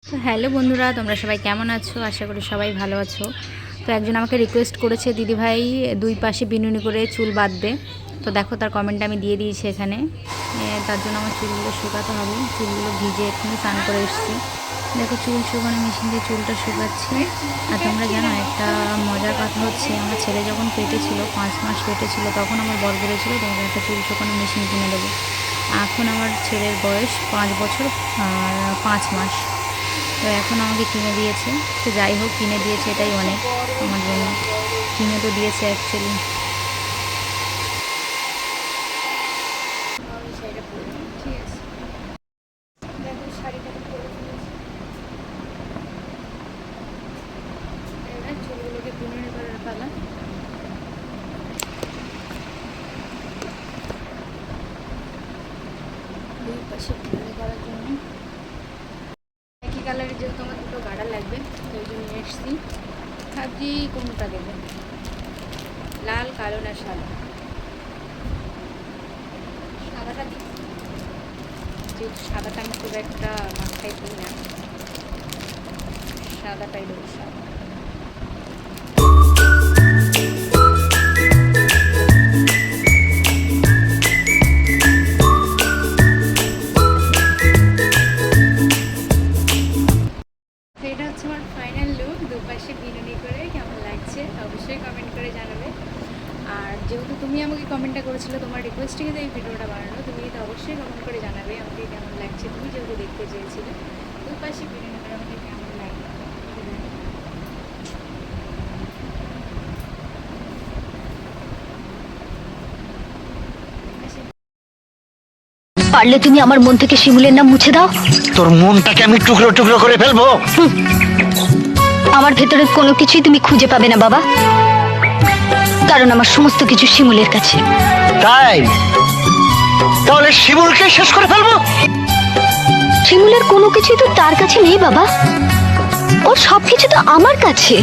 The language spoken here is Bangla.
তো হ্যালো বন্ধুরা, তোমরা সবাই কেমন আছো? আশা করি সবাই ভালো আছো। তো একজন আমাকে রিকোয়েস্ট করেছে দিদিভাই দুই পাশে বিনুনি করে চুল বাঁধবে। তো দেখো তার কমেন্ট আমি দিয়ে দিয়েছি এখানে। তার জন্য আমার চুলগুলো শুকাতে হবে। চুলগুলো ভিজে এক্ষুনি স্নান করে এসেছি। দেখো চুল শুকানো মেশিন দিয়ে চুলটা শুকাচ্ছি। আর তোমরা জানো একটা মজার কথা হচ্ছে, আমার ছেলে যখন পেটে ছিল, 5 মাস পেটে ছিল, তখন আমার বর বলেছিল তোমাকে একটা চুল শুকানো মেশিন কিনে দেবো। এখন আমার ছেলের বয়স 5 বছর আর 5 মাস। তো এখন আমাকে কিনে দিয়েছে। তো যাই হোক, কিনে দিয়েছে এটাই অনেক আমার জন্য। কিনে তো দিয়েছে অ্যাকচুয়ালি। ঠিক আছে, দেখো শাড়িটা চুলগুলোকে বিনুনি করার পালা। দুই পাশে বিনুনি করার জন্য একই কালারের যেহেতু আমার দুটো গাঢ়া লাগবে, তো ওই জন্য নিয়ে এসছি। ভাবছি কোনটা দেবো, লাল, কালো না সাদা। সাদাটা দিই, যেহেতু সাদাটা আমি খুব একটা মাথায় দিই না, সাদাটাই দেবো। সাদা এটা হচ্ছে আমার ফাইনাল লুক। দুপাশে বিনুনি করে কেমন লাগছে অবশ্যই কমেন্ট করে জানাবে। আর যেহেতু তুমি আমাকে কমেন্টটা করেছিলে, তোমার রিকোয়েস্টে কিন্তু এই ভিডিওটা বানানো, তুমি এটা অবশ্যই কমেন্ট করে জানাবে আমাকে কেমন লাগছে। তুমি যেহেতু দেখতে চেয়েছিলে দুপাশে বিনুনি করে আমাকে কেমন লাগে। পারলে তুমি আমার মন থেকে শিমুলের নাম মুছে দাও। তোর মনটাকে আমি টুকরো টুকরো করে ফেলবো। আমার ভেতরে কোনো কিছুই তুমি খুঁজে পাবে না বাবা, কারণ আমার সমস্ত কিছু শিমুলের কাছে। তাই তাহলে শিমুলকে শেষ করে ফেলবো। শিমুলের কোনো কিছুই তো তার কাছে নেই বাবা, ওর সবকিছু তো আমার কাছে।